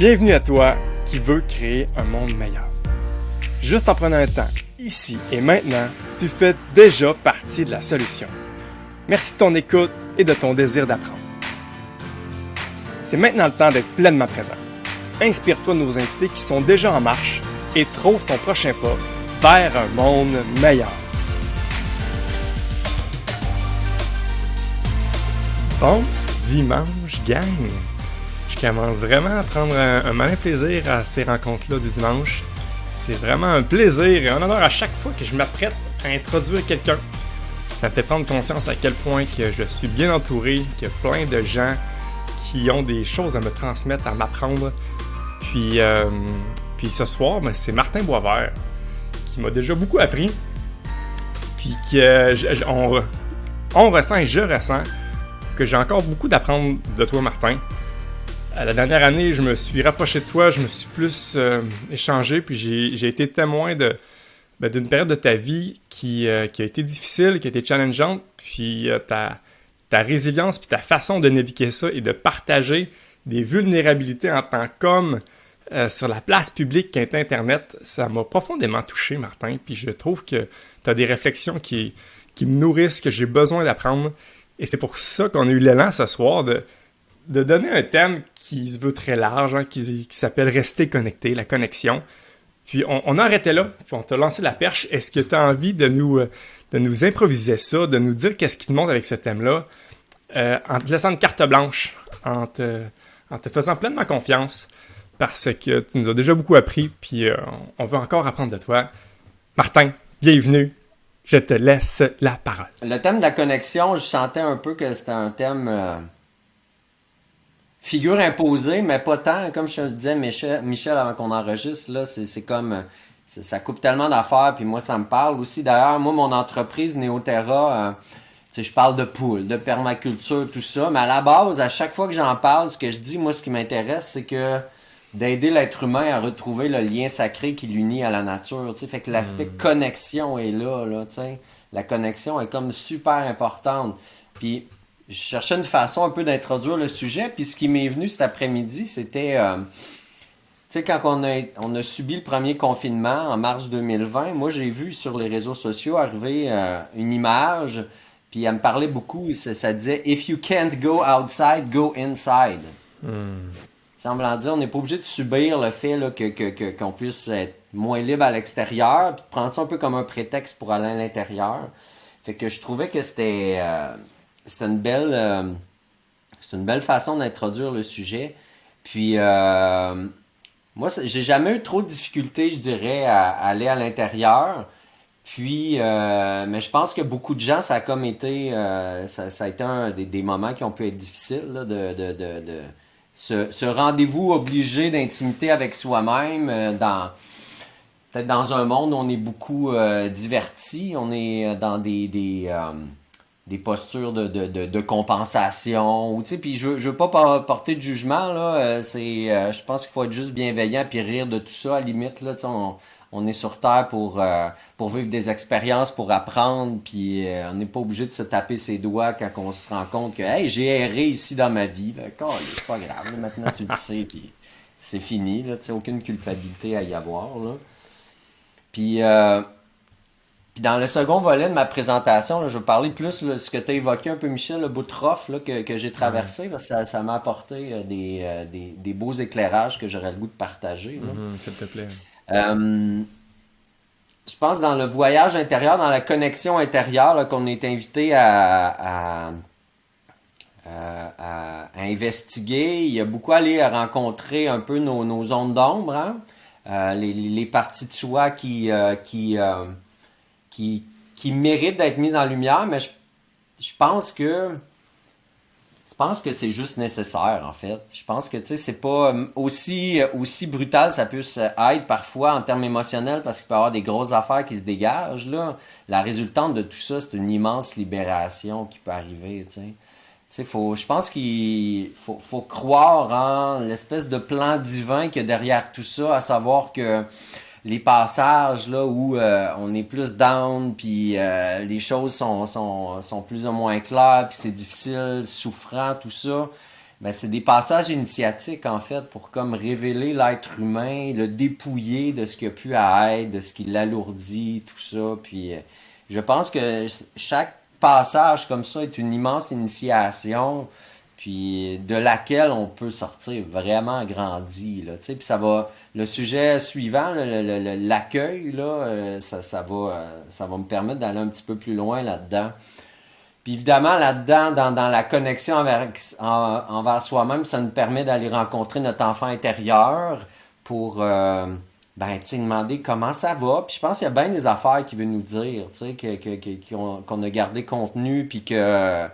Bienvenue à toi qui veux créer un monde meilleur. Juste en prenant un temps, ici et maintenant, tu fais déjà partie de la solution. Merci de ton écoute et de ton désir d'apprendre. C'est maintenant le temps d'être pleinement présent. Inspire-toi de nos invités qui sont déjà en marche et trouve ton prochain pas vers un monde meilleur. Bon dimanche, gang! Je commence vraiment à prendre un malin plaisir à ces rencontres-là du dimanche. C'est vraiment un plaisir et un honneur à chaque fois que je m'apprête à introduire quelqu'un. Ça me fait prendre conscience à quel point que je suis bien entouré, qu'il y a plein de gens qui ont des choses à me transmettre, à m'apprendre. Puis ce soir, c'est Martin Boisvert qui m'a déjà beaucoup appris. Puis on ressent et je ressens que j'ai encore beaucoup d'apprendre de toi, Martin. La dernière année, je me suis rapproché de toi, je me suis plus échangé, puis j'ai été témoin d'une période de ta vie qui a été difficile, qui a été challengeante, puis ta résilience, puis ta façon de naviguer ça et de partager des vulnérabilités en tant qu'homme sur la place publique qu'est Internet, ça m'a profondément touché, Martin, puis je trouve que tu as des réflexions qui me nourrissent, que j'ai besoin d'apprendre, et c'est pour ça qu'on a eu l'élan ce soir de donner un thème qui se veut très large, qui s'appelle « Rester connecté », la connexion. Puis on a arrêté là, puis on t'a lancé la perche. Est-ce que tu as envie de nous improviser ça, de nous dire qu'est-ce qui te monte avec ce thème-là, en te laissant une carte blanche, en te faisant pleinement confiance, parce que tu nous as déjà beaucoup appris, puis on veut encore apprendre de toi. Martin, bienvenue. Je te laisse la parole. Le thème de la connexion, je sentais un peu que c'était un thème figure imposée, mais pas tant. Comme je te le disais, Michel, avant qu'on enregistre, là, c'est comme ça coupe tellement d'affaires, puis moi ça me parle aussi. D'ailleurs, moi, mon entreprise Neoterra, je parle de poules, de permaculture, tout ça, mais à la base, à chaque fois que j'en parle, ce que je dis, moi, ce qui m'intéresse, c'est que d'aider l'être humain à retrouver le lien sacré qui l'unit à la nature, tu sais, fait que l'aspect connexion est là, tu sais, la connexion est comme super importante, puis je cherchais une façon un peu d'introduire le sujet, puis ce qui m'est venu cet après-midi, c'était, tu sais, quand on a subi le premier confinement en mars 2020, moi j'ai vu sur les réseaux sociaux arriver une image, puis elle me parlait beaucoup, ça disait « If you can't go outside, go inside ». Semblant dire, on n'est pas obligé de subir le fait là, qu'on puisse être moins libre à l'extérieur, puis de prendre ça un peu comme un prétexte pour aller à l'intérieur. Fait que je trouvais que c'était une belle façon d'introduire le sujet. Puis moi, j'ai jamais eu trop de difficultés, je dirais, à aller à l'intérieur. Puis, mais je pense que beaucoup de gens, ça a comme été, ça a été des moments qui ont pu être difficiles là, de ce rendez-vous obligé d'intimité avec soi-même, peut-être dans un monde où on est beaucoup diverti, on est dans des postures de compensation, ou tu sais, puis je veux pas porter de jugement là, je pense qu'il faut être juste bienveillant puis rire de tout ça à la limite là, tu sais, on est sur Terre pour vivre des expériences, pour apprendre, puis on n'est pas obligé de se taper ses doigts quand on se rend compte que hey, j'ai erré ici dans ma vie. C'est pas grave, là, maintenant tu le sais, puis c'est fini, là, tu sais, aucune culpabilité à y avoir. Là. Puis dans le second volet de ma présentation, là, je vais parler plus de ce que tu as évoqué un peu, Michel, le bout de rough là, que j'ai traversé, parce que ça m'a apporté des beaux éclairages que j'aurais le goût de partager. Là. S'il te plaît. Je pense dans le voyage intérieur, dans la connexion intérieure, là, qu'on est invité à investiguer. Il y a beaucoup à aller rencontrer un peu nos zones d'ombre, hein? Les parties de soi qui méritent d'être mises en lumière, mais je pense que c'est juste nécessaire, en fait. Je pense que, tu sais, c'est pas aussi brutal ça peut être parfois en termes émotionnels parce qu'il peut y avoir des grosses affaires qui se dégagent, là. La résultante de tout ça, c'est une immense libération qui peut arriver, tu sais. Tu sais, je pense qu'il faut croire en l'espèce de plan divin qu'il y a derrière tout ça, à savoir que les passages là où on est plus down, puis les choses sont plus ou moins claires, puis c'est difficile, souffrant, tout ça. Ben, c'est des passages initiatiques, en fait, pour comme révéler l'être humain, le dépouiller de ce qu'il a pu à être, de ce qui l'alourdit, tout ça. Puis, je pense que chaque passage comme ça est une immense initiation, puis de laquelle on peut sortir vraiment grandi, là, tu sais. Puis ça va, le sujet suivant, l'accueil, là, ça va me permettre d'aller un petit peu plus loin là-dedans. Puis évidemment, là-dedans, dans la connexion envers soi-même, ça nous permet d'aller rencontrer notre enfant intérieur pour ben, tu sais, demander comment ça va. Puis je pense qu'il y a bien des affaires qu'il veut nous dire, tu sais, qu'on a gardé contenu, puis que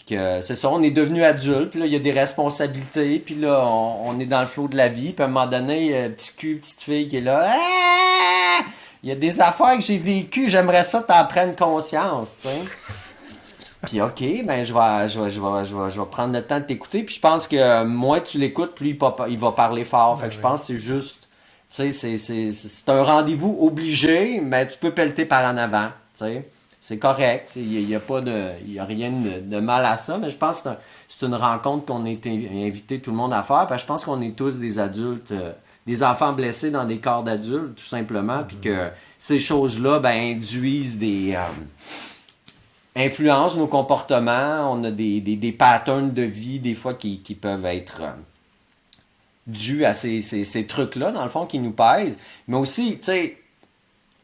c'est ça, on est devenu adulte, puis là, il y a des responsabilités, puis là, on est dans le flot de la vie, puis à un moment donné, petit cul, petite fille qui est là, ah! Il y a des affaires que j'ai vécues, j'aimerais ça t'en prendre conscience, tu sais. Puis ok, ben je vais prendre le temps de t'écouter. Puis je pense que moins tu l'écoutes, plus il va parler fort. Fait que je pense que c'est juste, tu sais, c'est un rendez-vous obligé, mais tu peux pelleter par en avant. Tu sais, c'est correct. Il y a pas de, il y a rien de mal à ça. Mais je pense que c'est une rencontre qu'on a été invité tout le monde à faire. Parce que je pense qu'on est tous des adultes, des enfants blessés dans des corps d'adultes, tout simplement. Puis que ces choses-là, ben induisent des influence nos comportements, on a des patterns de vie des fois qui peuvent être dus à ces trucs-là, dans le fond, qui nous pèsent. Mais aussi, tu sais,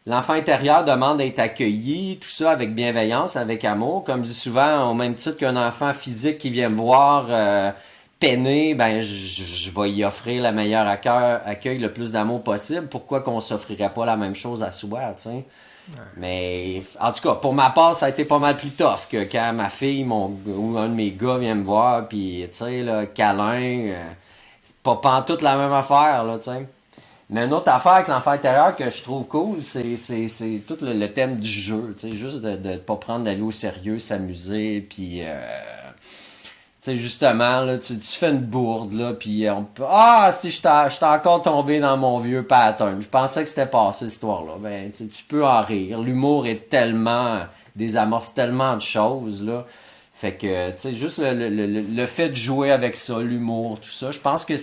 l'enfant intérieur demande d'être accueilli, tout ça avec bienveillance, avec amour. Comme je dis souvent, au même titre qu'un enfant physique qui vient me voir peiner, ben je vais y offrir le meilleur accueil, le plus d'amour possible. Pourquoi qu'on s'offrirait pas la même chose à soi, tu sais? Ouais. Mais en tout cas, pour ma part, ça a été pas mal plus tough que quand ma fille ou un de mes gars vient me voir, puis tu sais, là, câlin, pas pantoute la même affaire, là, tu sais. Mais une autre affaire avec l'enfant intérieur que je trouve cool, c'est tout le thème du jeu, tu sais, juste de pas prendre la vie au sérieux, s'amuser, puis tu sais, justement, là, tu fais une bourde, là, puis on peut... Ah, si j'étais encore tombé dans mon vieux pattern. Je pensais que c'était passé, cette histoire-là. Ben, tu peux en rire. L'humour est tellement... désamorce tellement de choses, là. Fait que, tu sais, juste le fait de jouer avec ça, l'humour, tout ça, je pense que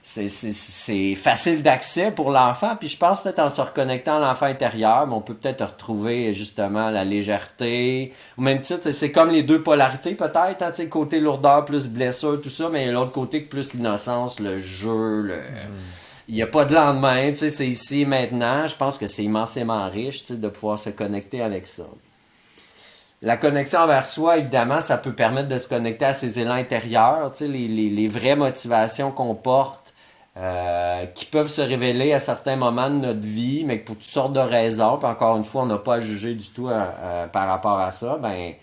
c'est facile d'accès pour l'enfant, puis je pense peut-être en se reconnectant à l'enfant intérieur, mais on peut peut-être retrouver justement la légèreté. Au même titre, c'est comme les deux polarités peut-être, hein, côté lourdeur plus blessure, tout ça, mais l'autre côté plus l'innocence, le jeu, il n'y a pas de lendemain, c'est ici et maintenant. Je pense que c'est immensément riche de pouvoir se connecter avec ça. La connexion envers soi, évidemment, ça peut permettre de se connecter à ses élans intérieurs, les vraies motivations qu'on porte, qui peuvent se révéler à certains moments de notre vie, mais pour toutes sortes de raisons, puis encore une fois, on n'a pas à juger du tout par rapport à ça, ben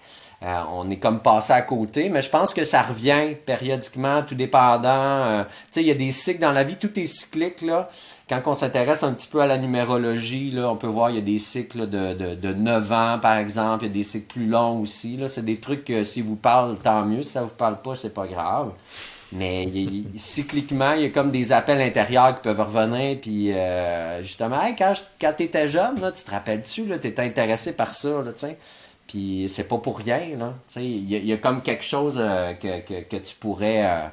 on est comme passé à côté, mais je pense que ça revient périodiquement, tout dépendant. Tu sais, il y a des cycles dans la vie, tout est cyclique, là. Quand on s'intéresse un petit peu à la numérologie, là, on peut voir, il y a des cycles de 9 ans, par exemple, il y a des cycles plus longs aussi, là. C'est des trucs que si vous parlent, tant mieux. Si ça vous parle pas, c'est pas grave. Mais cycliquement, il y a comme des appels intérieurs qui peuvent revenir. Puis justement, hey, quand tu étais jeune, là, tu te rappelles-tu, tu étais intéressé par ça, là, tu sais. Puis c'est pas pour rien, là. Tu sais, il y a comme quelque chose que tu pourrais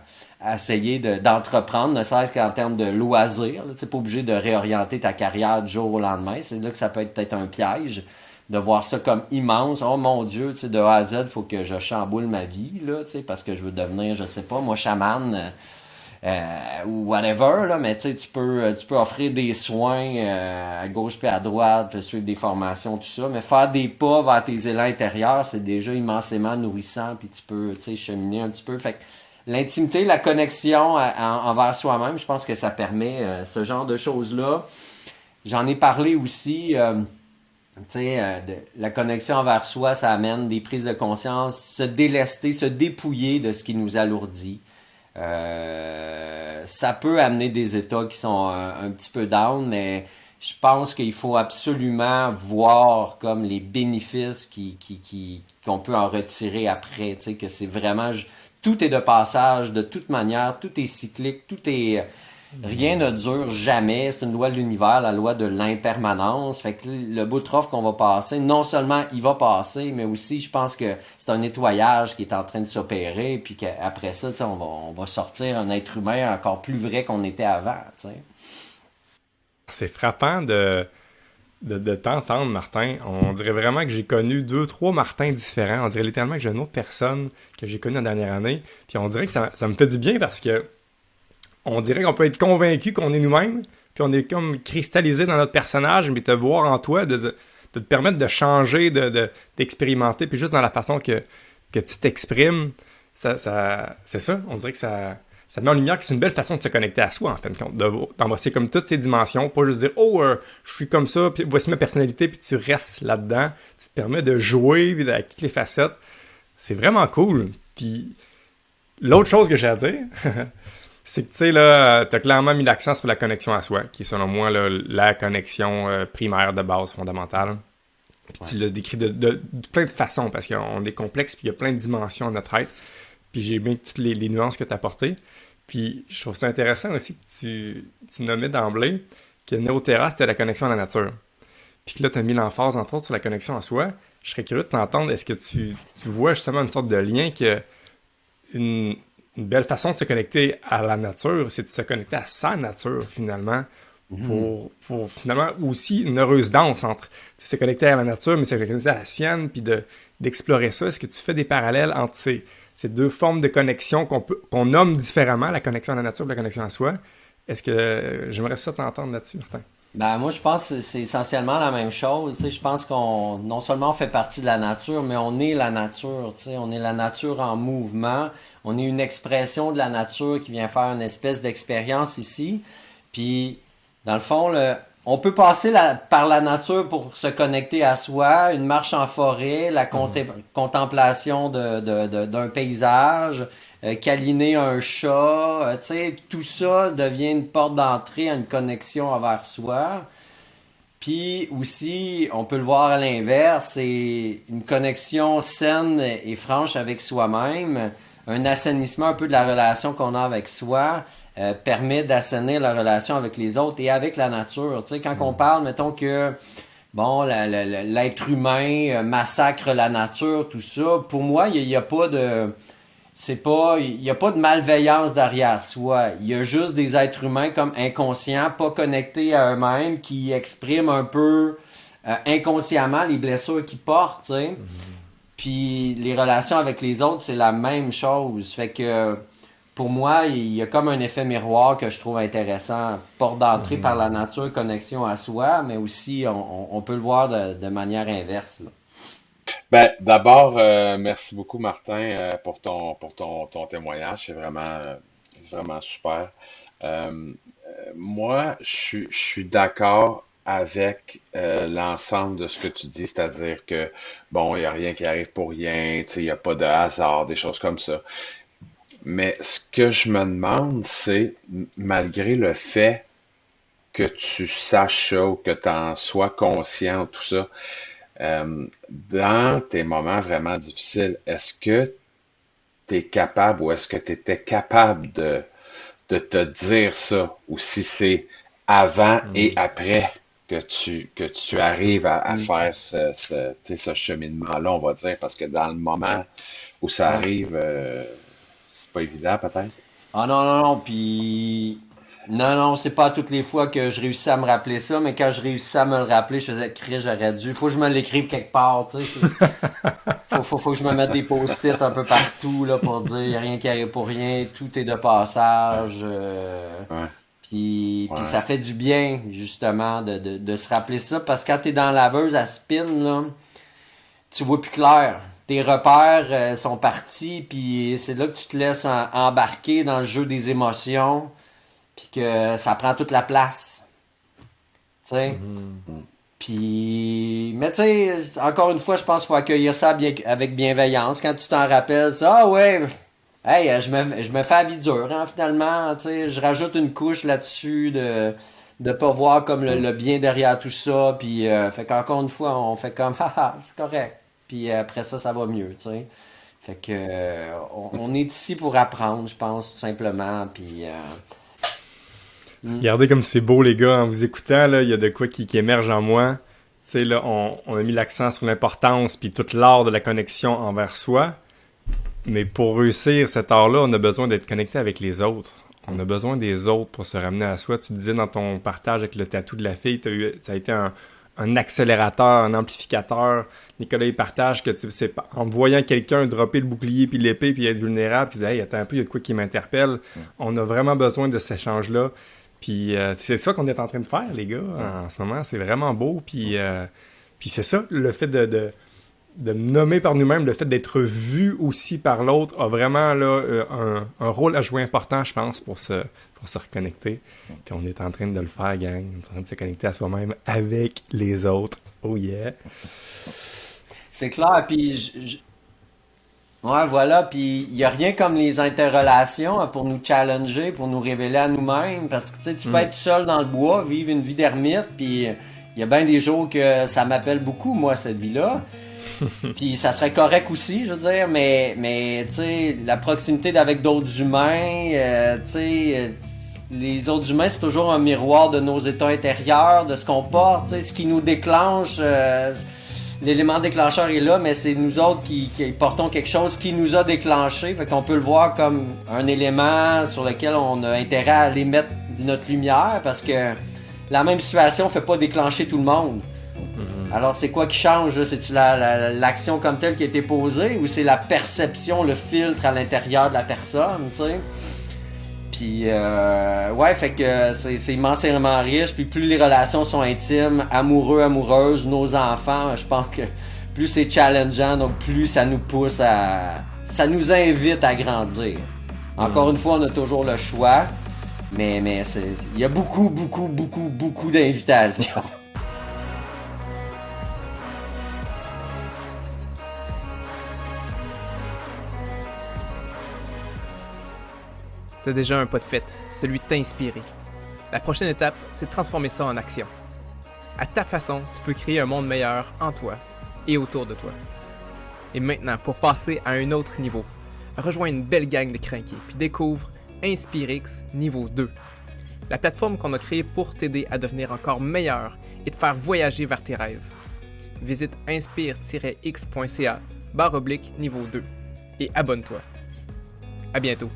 essayer d'entreprendre, ne serait-ce qu'en termes de loisirs. Tu n'es pas obligé de réorienter ta carrière du jour au lendemain. C'est là que ça peut être peut-être un piège de voir ça comme immense. Oh mon Dieu, tu sais, de A à Z, il faut que je chamboule ma vie, là, tu sais, parce que je veux devenir, je sais pas, moi, chaman ou whatever, là, mais tu sais, tu peux offrir des soins à gauche puis à droite, suivre des formations, tout ça, mais faire des pas vers tes élans intérieurs, c'est déjà immensément nourrissant, puis tu peux, tu sais, cheminer un petit peu. Fait que l'intimité, la connexion envers soi-même, je pense que ça permet ce genre de choses-là. J'en ai parlé aussi, tu sais, la connexion envers soi, ça amène des prises de conscience, se délester, se dépouiller de ce qui nous alourdit. Ça peut amener des états qui sont un petit peu down, mais je pense qu'il faut absolument voir comme les bénéfices qu'on peut en retirer après, tu sais, que c'est vraiment... Tout est de passage, de toute manière, tout est cyclique, tout est... rien ne dure jamais. C'est une loi de l'univers, la loi de l'impermanence. Fait que le bout de rough qu'on va passer, non seulement il va passer, mais aussi je pense que c'est un nettoyage qui est en train de s'opérer, puis qu'après ça, tu sais, on va sortir un être humain encore plus vrai qu'on était avant, tu sais. C'est frappant de t'entendre, Martin. On dirait vraiment que j'ai connu deux, trois Martins différents. On dirait littéralement que j'ai une autre personne que j'ai connue la dernière année. Puis on dirait que ça me fait du bien parce que on dirait qu'on peut être convaincu qu'on est nous-mêmes, puis on est comme cristallisé dans notre personnage, mais te voir en toi, de te permettre de changer, d'expérimenter, puis juste dans la façon que tu t'exprimes, c'est ça. On dirait que ça met en lumière que c'est une belle façon de se connecter à soi, en fin de compte, d'embrasser comme toutes ces dimensions, pas juste dire « Oh, je suis comme ça, puis voici ma personnalité », puis tu restes là-dedans. Tu te permets de jouer puis avec toutes les facettes. C'est vraiment cool. Puis l'autre chose que j'ai à dire, c'est que tu sais, là, t'as clairement mis l'accent sur la connexion à soi, qui est selon moi là, la connexion primaire de base fondamentale. Puis Ouais. tu l'as décrit de plein de façons, parce qu'on est complexe, puis il y a plein de dimensions à notre être. Puis j'ai bien toutes les nuances que tu as apportées. Puis je trouve ça intéressant aussi que tu nommais d'emblée que Néoterra, c'était la connexion à la nature. Puis que là, tu as mis l'emphase, entre autres, sur la connexion à soi. Je serais curieux de t'entendre. Est-ce que tu vois justement une sorte de lien que une, une belle façon de se connecter à la nature, c'est de se connecter à sa nature, finalement, Mhm. pour finalement aussi une heureuse danse entre se connecter à la nature, mais se connecter à la sienne, puis d'explorer ça. Est-ce que tu fais des parallèles entre ces deux formes de connexion qu'on nomme différemment, la connexion à la nature et la connexion à soi? Est-ce que j'aimerais ça t'entendre là-dessus, Martin? Ben, moi, je pense que c'est essentiellement la même chose. Tu sais, je pense qu'on, non seulement on fait partie de la nature, mais on est la nature. Tu sais, on est la nature en mouvement. On est une expression de la nature qui vient faire une espèce d'expérience ici. Puis, dans le fond, on peut passer par la nature pour se connecter à soi, une marche en forêt, la Mhm. contemplation d'un paysage, câliner un chat, tu sais, tout ça devient une porte d'entrée à une connexion envers soi. Puis aussi, on peut le voir à l'inverse, c'est une connexion saine et franche avec soi-même. Un assainissement un peu de la relation qu'on a avec soi permet d'assainir la relation avec les autres et avec la nature. Tu sais, quand on Mhm. parle, mettons que bon, l'être humain massacre la nature, tout ça, pour moi, il y a pas de c'est pas, il n'y a pas de malveillance derrière soi. Il y a juste des êtres humains comme inconscients, pas connectés à eux-mêmes, qui expriment un peu inconsciemment les blessures qu'ils portent, tu sais. Mhm. Puis les relations avec les autres, c'est la même chose. Fait que pour moi, il y a comme un effet miroir que je trouve intéressant. Porte d'entrée par la Mhm. nature, connexion à soi, mais aussi on peut le voir de manière inverse, là. Ben, d'abord, merci beaucoup, Martin, pour ton témoignage. C'est vraiment super. Moi, je suis d'accord avec l'ensemble de ce que tu dis, c'est-à-dire que, bon, il n'y a rien qui arrive pour rien, tu sais, il n'y a pas de hasard, des choses comme ça. Mais ce que je me demande, c'est, malgré le fait que tu saches ça ou que tu en sois conscient, tout ça, dans tes moments vraiment difficiles, est-ce que tu es capable ou est-ce que tu étais capable de te dire ça ou si c'est avant et Mhm. après que tu arrives à Mm. faire tu sais, ce cheminement-là, on va dire, parce que dans le moment où ça Ouais. arrive, c'est pas évident peut-être. Ah non, non, non, puis... Non, non, c'est pas toutes les fois que je réussis à me rappeler ça, mais quand je réussis à me le rappeler, je faisais crier, j'aurais dû. Faut que je me l'écrive quelque part, tu sais. Faut que je me mette des post-it un peu partout, là, pour dire, y a rien qui arrive pour rien, tout est de Ouais, passage. ouais, Puis ouais. ça fait du bien, justement, de se rappeler ça, parce que quand t'es dans la laveuse à spin, là, tu vois plus clair. Tes repères sont partis, puis c'est là que tu te laisses embarquer dans le jeu des émotions, puis que ça prend toute la place. Tu sais? Mhm. Puis, mais tu sais, encore une fois, je pense qu'il faut accueillir ça avec bienveillance. Quand tu t'en rappelles, ça, ah ouais, hey, je me fais la vie dure, hein, finalement. Tu sais, je rajoute une couche là-dessus de pas voir comme Mm. le bien derrière tout ça. Puis, fait qu'encore une fois, on fait comme, haha, c'est correct. Puis après ça, ça va mieux, tu sais. Fait que, on est ici pour apprendre, je pense, tout simplement. Puis, Regardez comme c'est beau, les gars, en vous écoutant, là, il y a de quoi qui émerge en moi. Tu sais, là, on a mis l'accent sur l'importance puis tout l'art de la connexion envers soi. Mais pour réussir cet art-là, on a besoin d'être connecté avec les autres. On a besoin des autres pour se ramener à soi. Tu disais dans ton partage avec le tatou de la fille, ça a été un accélérateur, un amplificateur. Nicolas, il partage que c'est en voyant quelqu'un dropper le bouclier puis l'épée puis être vulnérable, puis hey, attends un peu, il y a de quoi qui m'interpelle. On a vraiment besoin de cet échange-là. Puis c'est ça qu'on est en train de faire, les gars, en ce moment. C'est vraiment beau. Puis c'est ça, le fait de me nommer par nous-mêmes, le fait d'être vu aussi par l'autre a vraiment là, un rôle à jouer important, je pense, pour se reconnecter. Puis on est en train de le faire, gang. On est en train de se connecter à soi-même avec les autres. Oh yeah! C'est clair, puis ouais, voilà, puis il n'y a rien comme les interrelations pour nous challenger, pour nous révéler à nous-mêmes, parce que tu sais, tu peux être tout seul dans le bois, vivre une vie d'ermite, puis il y a bien des jours que ça m'appelle beaucoup, moi, cette vie-là. Puis ça serait correct aussi, je veux dire, mais tu sais, la proximité avec d'autres humains, tu sais, les autres humains, c'est toujours un miroir de nos états intérieurs, de ce qu'on porte, tu sais, ce qui nous déclenche, l'élément déclencheur est là, mais c'est nous autres qui portons quelque chose qui nous a déclenché, fait qu'on peut le voir comme un élément sur lequel on a intérêt à aller mettre notre lumière, parce que la même situation fait pas déclencher tout le monde. Alors, c'est quoi qui change? C'est-tu l'action comme telle qui a été posée ou c'est la perception, le filtre à l'intérieur de la personne, tu sais? Puis, ouais, fait que c'est immensément riche. Puis, plus les relations sont intimes, amoureux, amoureuses, nos enfants, je pense que plus c'est challengeant, donc plus ça nous pousse ça nous invite à grandir. Encore une fois, on a toujours le choix, mais il y a beaucoup d'invitations. Tu as déjà un pas de fait, celui de t'inspirer. La prochaine étape, c'est de transformer ça en action. À ta façon, tu peux créer un monde meilleur en toi et autour de toi. Et maintenant, pour passer à un autre niveau, rejoins une belle gang de crinqués puis découvre InspireX niveau 2. La plateforme qu'on a créée pour t'aider à devenir encore meilleur et te faire voyager vers tes rêves. Visite inspire-x.ca/niveau 2 et abonne-toi. À bientôt.